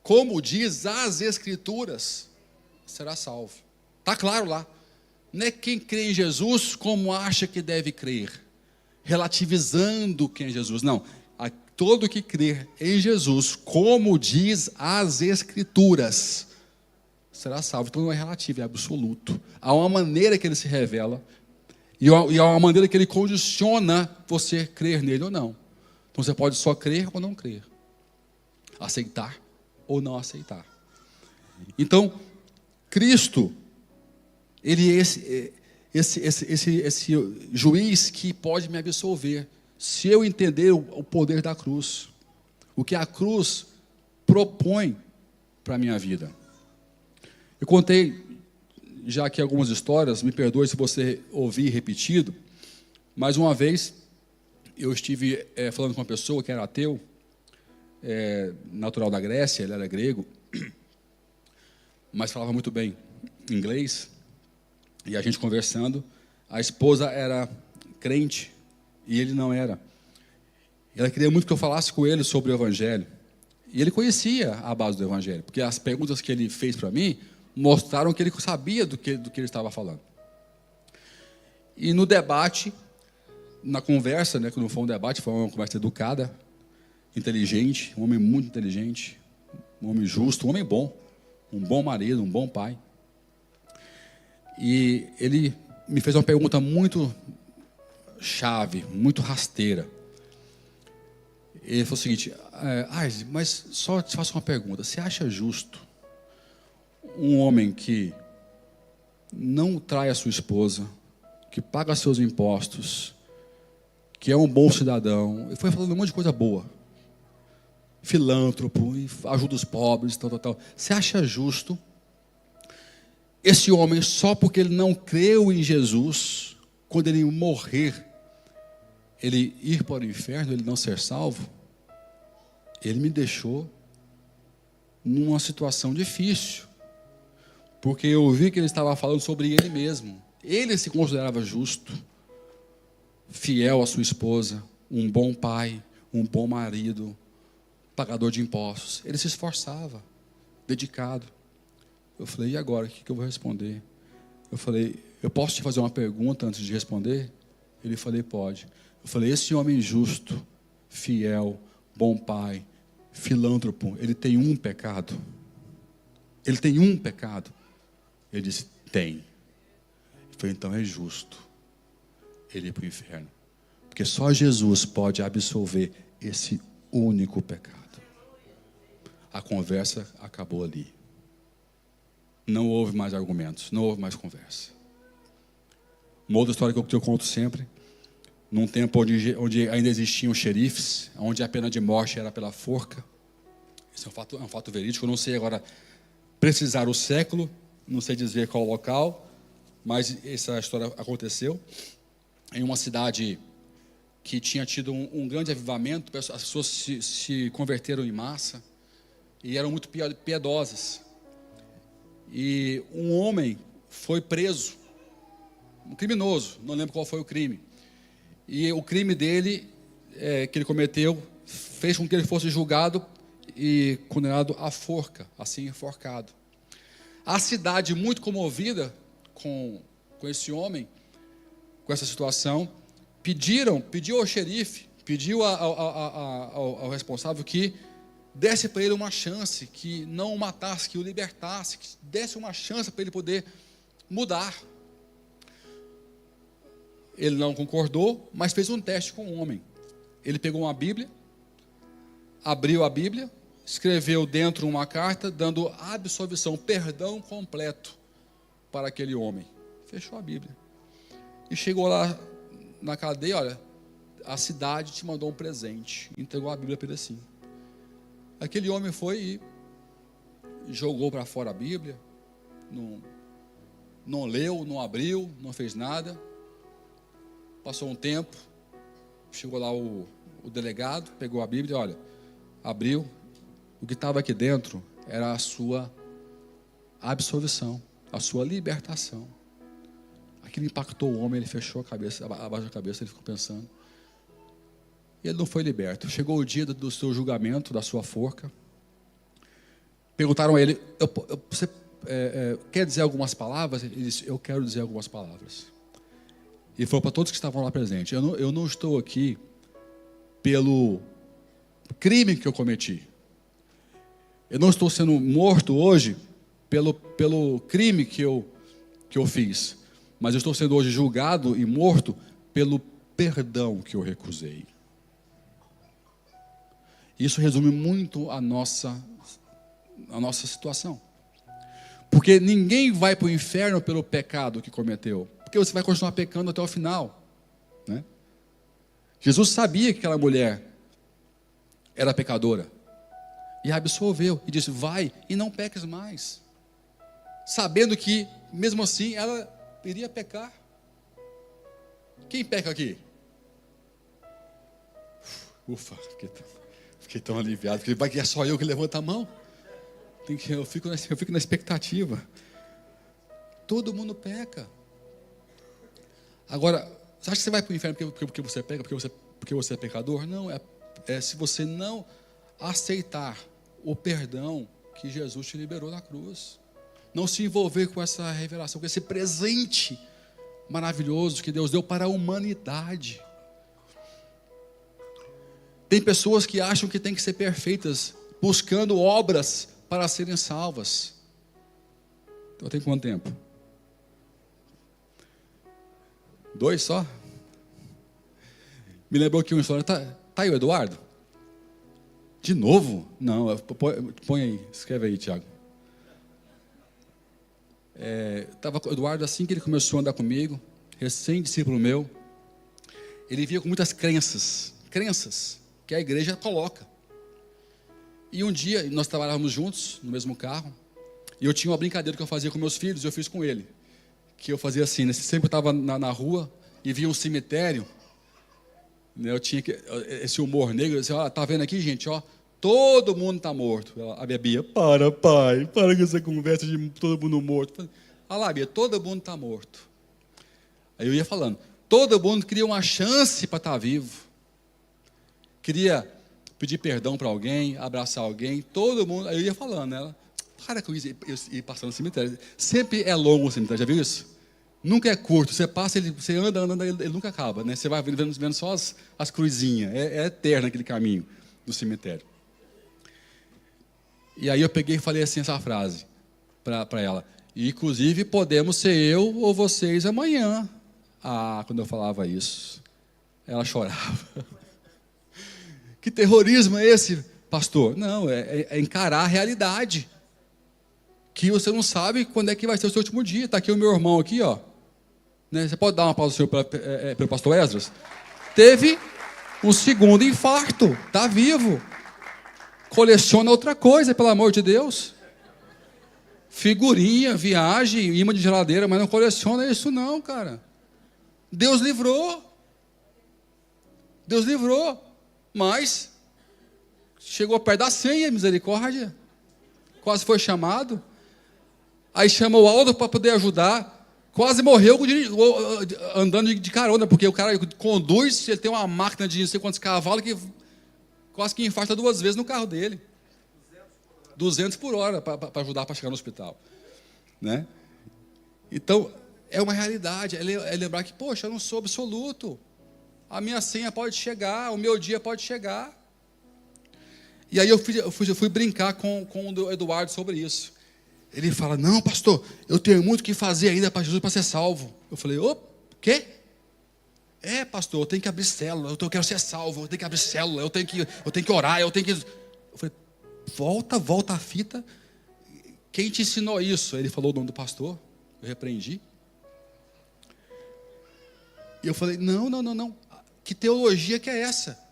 como diz as Escrituras, será salvo. Está claro lá. Não é quem crê em Jesus como acha que deve crer, relativizando quem é Jesus. Não. Todo que crer em Jesus, como diz as Escrituras, será salvo. Então não é relativo, é absoluto. Há uma maneira que ele se revela e há uma maneira que ele condiciona você crer nele ou não. Então você pode só crer ou não crer, aceitar ou não aceitar. Então, Cristo, ele é esse juiz que pode me absolver, se eu entender o poder da cruz, o que a cruz propõe para a minha vida. Eu contei já aqui algumas histórias, me perdoe se você ouvir repetido, mas uma vez eu estive falando com uma pessoa que era ateu, natural da Grécia, ele era grego, mas falava muito bem inglês, e a gente conversando, a esposa era crente, e ele não era. Ela queria muito que eu falasse com ele sobre o Evangelho, e ele conhecia a base do Evangelho, porque as perguntas que ele fez para mim, mostraram que ele sabia do que ele estava falando. E no debate, na conversa, né, que não foi um debate, foi uma conversa educada, inteligente, um homem muito inteligente, um homem justo, um homem bom, um bom marido, um bom pai. E ele me fez uma pergunta muito chave, muito rasteira. Ele falou o seguinte, mas só te faço uma pergunta, você acha justo um homem que não trai a sua esposa, que paga seus impostos, que é um bom cidadão, e foi falando um monte de coisa boa, filântropo, e ajuda os pobres, tal. Você acha justo esse homem, só porque ele não creu em Jesus, quando ele morrer, ele ir para o inferno, ele não ser salvo? Ele me deixou numa situação difícil, porque eu vi que ele estava falando sobre ele mesmo. Ele se considerava justo, fiel à sua esposa, um bom pai, um bom marido, pagador de impostos. Ele se esforçava, dedicado. Eu falei, e agora? O que eu vou responder? Eu falei, eu posso te fazer uma pergunta antes de responder? Ele falou, pode. Eu falei, esse homem justo, fiel, bom pai, filântropo, ele tem um pecado? Ele tem um pecado? Ele disse, tem. Eu falei, então é justo ele ir para o inferno, porque só Jesus pode absolver esse único pecado. A conversa acabou ali. Não houve mais argumentos, não houve mais conversa. Uma outra história que eu conto sempre, num tempo onde ainda existiam xerifes, onde a pena de morte era pela forca. Esse é um fato verídico. Eu não sei agora precisar o século, não sei dizer qual o local, mas essa história aconteceu em uma cidade que tinha tido um grande avivamento. As pessoas se converteram em massa, e eram muito piedosas. E um homem foi preso, um criminoso, não lembro qual foi o crime. E o crime dele, que ele cometeu, fez com que ele fosse julgado e condenado à forca, assim enforcado. A cidade, muito comovida com esse homem, com essa situação, pediu ao xerife, pediu ao responsável que desse para ele uma chance, que não o matasse, que o libertasse, que desse uma chance para ele poder mudar. Ele não concordou, mas fez um teste com o homem. Ele pegou uma Bíblia, abriu a Bíblia, escreveu dentro uma carta, dando absolvição, perdão completo para aquele homem. Fechou a Bíblia. E chegou lá na cadeia, olha, a cidade te mandou um presente. Entregou a Bíblia para ele assim. Aquele homem foi e jogou para fora a Bíblia, não leu, não abriu, não fez nada. Passou um tempo, chegou lá o delegado, pegou a Bíblia, olha, abriu, o que estava aqui dentro era a sua absolvição, a sua libertação. Aquilo impactou o homem, ele fechou a cabeça, abaixou a cabeça, ele ficou pensando. E ele não foi liberto. Chegou o dia do seu julgamento, da sua forca. Perguntaram a ele, você quer dizer algumas palavras? Ele disse, eu quero dizer algumas palavras. E falou para todos que estavam lá presentes, eu não estou aqui pelo crime que eu cometi. Eu não estou sendo morto hoje pelo crime que eu fiz. Mas eu estou sendo hoje julgado e morto pelo perdão que eu recusei. Isso resume muito a nossa situação. Porque ninguém vai para o inferno pelo pecado que cometeu. Porque você vai continuar pecando até o final, né? Jesus sabia que aquela mulher era pecadora. E a absolveu. E disse, vai e não peques mais. Sabendo que, mesmo assim, ela iria pecar. Quem peca aqui? Ufa, fiquei tão aliviado. Porque vai que é só eu que levanto a mão. Eu fico na expectativa. Todo mundo peca. Agora, você acha que você vai para o inferno porque você peca, porque você é pecador? Não, é se você não aceitar o perdão que Jesus te liberou na cruz. Não se envolver com essa revelação, com esse presente maravilhoso que Deus deu para a humanidade. Tem pessoas que acham que têm que ser perfeitas, buscando obras para serem salvas. Então tem quanto tempo? 2 só? Me lembrou aqui uma história. Tá aí o Eduardo? De novo? Não, põe aí, escreve aí, Tiago. Estava com o Eduardo assim que ele começou a andar comigo, recém-discípulo meu. Ele via com muitas crenças que a igreja coloca. E um dia, nós trabalhávamos juntos, no mesmo carro, e eu tinha uma brincadeira que eu fazia com meus filhos, e eu fiz com ele. Que eu fazia assim, né? Sempre estava na rua e via um cemitério, né? Eu tinha esse humor negro, eu dizia, ó, tá vendo aqui, gente, ó, todo mundo está morto. A minha Bia, para com essa conversa de todo mundo morto. Olha lá, Bia, todo mundo está morto. Aí eu ia falando, todo mundo queria uma chance para estar vivo. Queria pedir perdão para alguém, abraçar alguém, todo mundo. Aí eu ia falando, ela, para com isso, eu ia passando no cemitério. Sempre é longo o cemitério, já viu isso? Nunca é curto, você passa, você anda, ele nunca acaba, né? Você vai vendo só as cruzinhas, é eterno aquele caminho do cemitério. E aí eu peguei e falei assim essa frase para ela. E, inclusive, podemos ser eu ou vocês amanhã. Quando eu falava isso, ela chorava. Que terrorismo é esse, pastor? Não, é encarar a realidade. Que você não sabe quando é que vai ser o seu último dia. Está aqui o meu irmão aqui, ó. Né? Você pode dar uma pausa para o pastor Esdras? Teve um segundo infarto, está vivo. Coleciona outra coisa, pelo amor de Deus. Figurinha, viagem, imã de geladeira, mas não coleciona isso não, cara. Deus livrou. Mas chegou perto da senha, misericórdia. quase foi chamado. Aí chama o Aldo para poder ajudar. Quase morreu andando de carona, porque o cara conduz, ele tem uma máquina de não sei quantos cavalos que quase que infarta 2 vezes no carro dele. 200 por hora para ajudar para chegar no hospital. Né? Então, é uma realidade, é lembrar que, poxa, eu não sou absoluto. A minha senha pode chegar, o meu dia pode chegar. E aí eu fui brincar com o Eduardo sobre isso. Ele fala, não, pastor, eu tenho muito o que fazer ainda para Jesus, para ser salvo. Eu falei, o quê? Pastor, eu tenho que abrir célula, eu quero ser salvo, eu tenho que abrir célula, eu tenho que orar, eu tenho que... Eu falei, volta a fita. Quem te ensinou isso? Ele falou o nome do pastor, eu repreendi. E eu falei, não. Que teologia que é essa?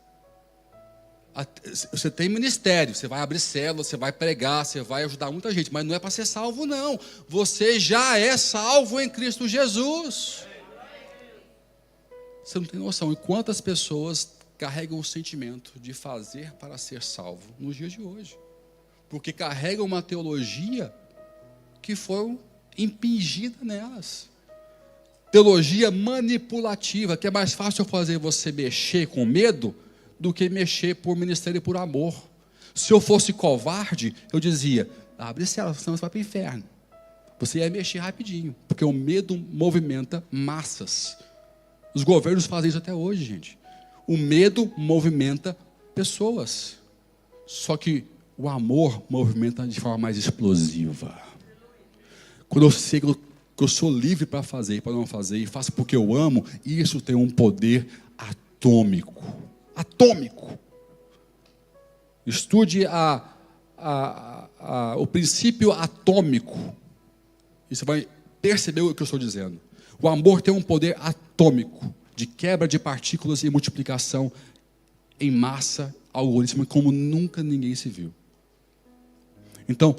Você tem ministério, você vai abrir célula, você vai pregar, você vai ajudar muita gente, mas não é para ser salvo, não. Você já é salvo em Cristo Jesus. Você não tem noção de quantas pessoas carregam o sentimento de fazer para ser salvo nos dias de hoje. Porque carregam uma teologia que foi impingida nelas. Teologia manipulativa, que é mais fácil fazer você mexer com medo do que mexer por ministério e por amor. Se eu fosse covarde, eu dizia, abre célula, senão você vai para o inferno. Você ia mexer rapidinho, porque o medo movimenta massas. Os governos fazem isso até hoje, gente. O medo movimenta pessoas. Só que o amor movimenta de forma mais explosiva. Quando eu sei que eu sou livre para fazer e para não fazer, e faço porque eu amo, isso tem um poder atômico. Atômico. Estude o princípio atômico. E você vai perceber o que eu estou dizendo. O amor tem um poder atômico de quebra de partículas e multiplicação em massa, algoritmo, como nunca ninguém se viu. Então,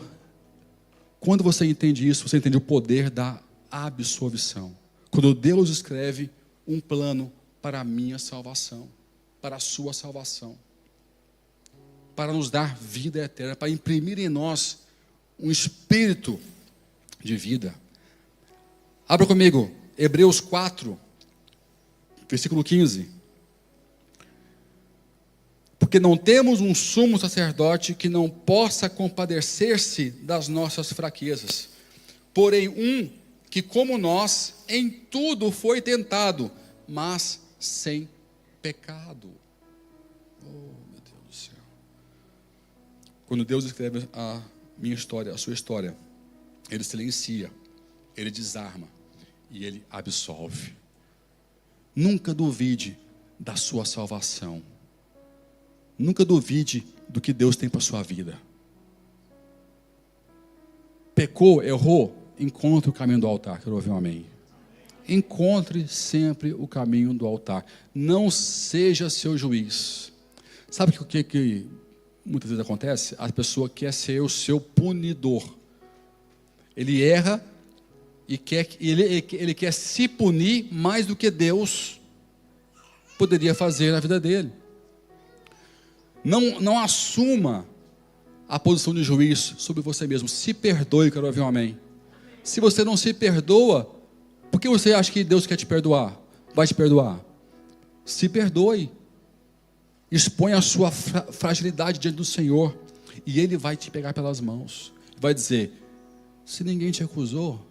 quando você entende isso, você entende o poder da absolvição. Quando Deus escreve um plano para a minha salvação, para a sua salvação, para nos dar vida eterna, para imprimir em nós um espírito de vida. Abra comigo, Hebreus 4, versículo 15. Porque não temos um sumo sacerdote que não possa compadecer-se das nossas fraquezas, porém um que, como nós, em tudo foi tentado, mas sem pecado. Oh, meu Deus do céu. Quando Deus escreve a minha história, a sua história, Ele silencia, Ele desarma e Ele absolve. Nunca duvide da sua salvação. Nunca duvide do que Deus tem para a sua vida. Pecou, errou, encontre o caminho do altar. Quero ouvir um amém. Encontre sempre o caminho do altar. Não seja seu juiz. Sabe o que muitas vezes acontece? A pessoa quer ser o seu punidor. Ele erra e ele quer se punir mais do que Deus poderia fazer na vida dele. Não assuma a posição de juiz sobre você mesmo. Se perdoe, quero ouvir um amém. Se você não se perdoa, por que você acha que Deus quer te perdoar? Vai te perdoar. Se perdoe. Exponha a sua fragilidade diante do Senhor. E Ele vai te pegar pelas mãos. Vai dizer, se ninguém te acusou,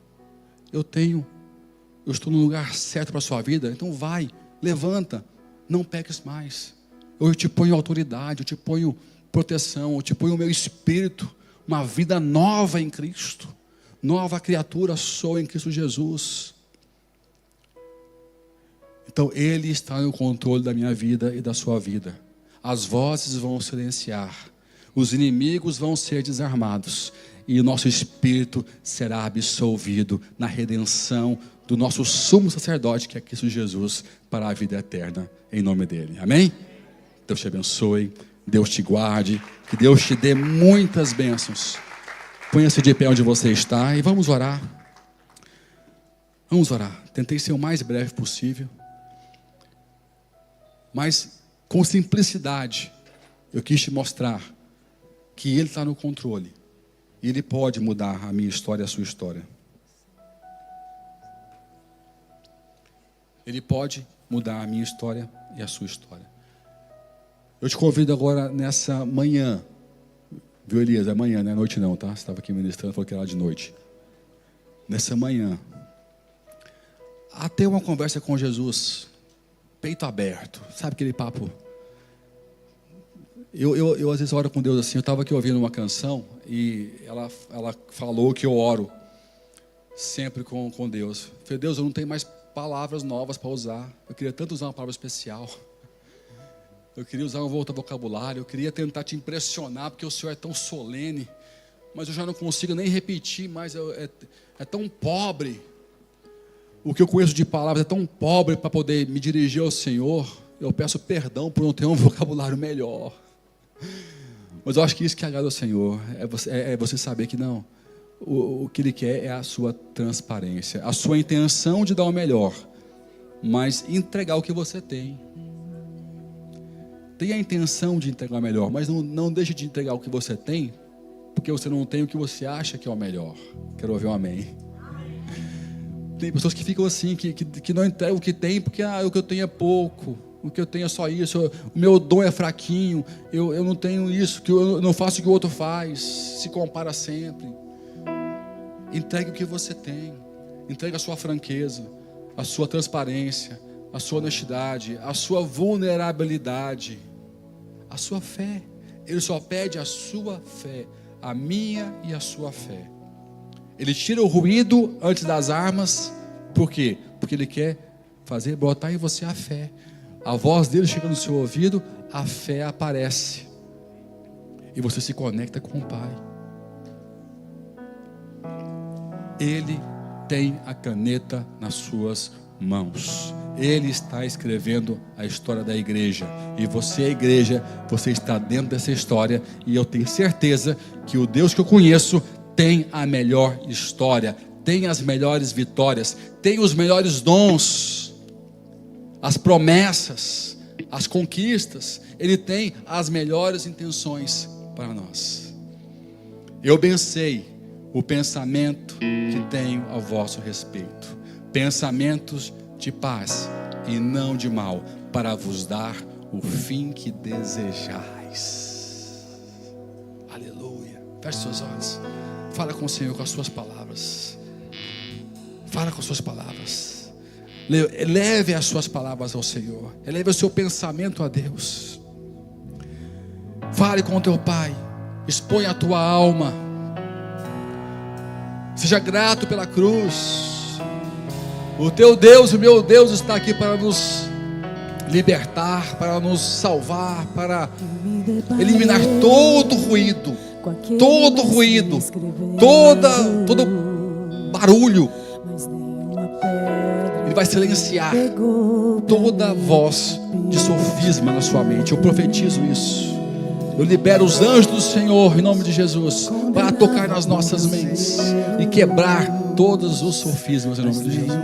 eu estou no lugar certo para a sua vida, então vai, levanta, não peques mais. Eu te ponho autoridade, eu te ponho proteção, eu te ponho o meu espírito, uma vida nova em Cristo. Nova criatura sou em Cristo Jesus. Então Ele está no controle da minha vida e da sua vida. As vozes vão silenciar, os inimigos vão ser desarmados e o nosso espírito será absolvido na redenção do nosso sumo sacerdote, que é Cristo Jesus, para a vida eterna, em nome dEle. Amém? Deus te abençoe, Deus te guarde, que Deus te dê muitas bênçãos. Ponha-se de pé onde você está e vamos orar. Vamos orar. Tentei ser o mais breve possível, mas com simplicidade eu quis te mostrar que Ele está no controle E Ele pode mudar a minha história e a sua história. Ele pode mudar a minha história e a sua história. Eu te convido agora nessa manhã, viu, Elias? É manhã, não é noite não, tá? Você estava aqui ministrando, falou que era de noite. Nessa manhã, a ter uma conversa com Jesus, peito aberto, sabe aquele papo? Eu às vezes oro com Deus assim. Eu estava aqui ouvindo uma canção e ela falou que eu oro sempre com Deus. Eu falei, Deus, eu não tenho mais palavras novas para usar. Eu queria tanto usar uma palavra especial. Eu queria usar um outro vocabulário. Eu queria tentar te impressionar, porque o Senhor é tão solene. Mas eu já não consigo nem repetir mais. É tão pobre. O que eu conheço de palavras é tão pobre para poder me dirigir ao Senhor. Eu peço perdão por não ter um vocabulário melhor. Mas eu acho que isso que agrada ao Senhor é você saber que não, o que Ele quer é a sua transparência, a sua intenção de dar o melhor, mas entregar o que você tem. Tenha a intenção de entregar o melhor, mas não deixe de entregar o que você tem, porque você não tem o que você acha que é o melhor. Quero ouvir um amém. Tem pessoas que ficam assim, que não entregam o que tem, porque o que eu tenho é pouco. O que eu tenho é só isso, o meu dom é fraquinho, eu não tenho isso, que eu não faço o que o outro faz, se compara sempre. Entregue o que você tem, entregue a sua franqueza, a sua transparência, a sua honestidade, a sua vulnerabilidade, a sua fé. Ele só pede a sua fé, a minha e a sua fé. Ele tira o ruído antes das armas, por quê? Porque Ele quer botar em você a fé. A voz dele chega no seu ouvido, a fé aparece. E você se conecta com o Pai. Ele tem a caneta nas suas mãos. Ele está escrevendo a história da igreja. E você é a igreja, você está dentro dessa história. E eu tenho certeza que o Deus que eu conheço tem a melhor história, tem as melhores vitórias, tem os melhores dons, as promessas, as conquistas. Ele tem as melhores intenções para nós. Eu bem sei o pensamento que tenho ao vosso respeito, pensamentos de paz e não de mal, para vos dar o fim que desejais. Aleluia. Feche seus olhos. Fala com o Senhor com as suas palavras. Fala com as suas palavras. Eleve as suas palavras ao Senhor. Eleve o seu pensamento a Deus. Fale com o teu Pai. Exponha a tua alma. Seja grato pela cruz. O teu Deus, o meu Deus está aqui para nos libertar, para nos salvar, para eliminar todo ruído, todo barulho. Ele vai silenciar toda voz de sofisma na sua mente. Eu profetizo isso. Eu libero os anjos do Senhor em nome de Jesus para tocar nas nossas mentes e quebrar todos os sofismas em nome de Jesus.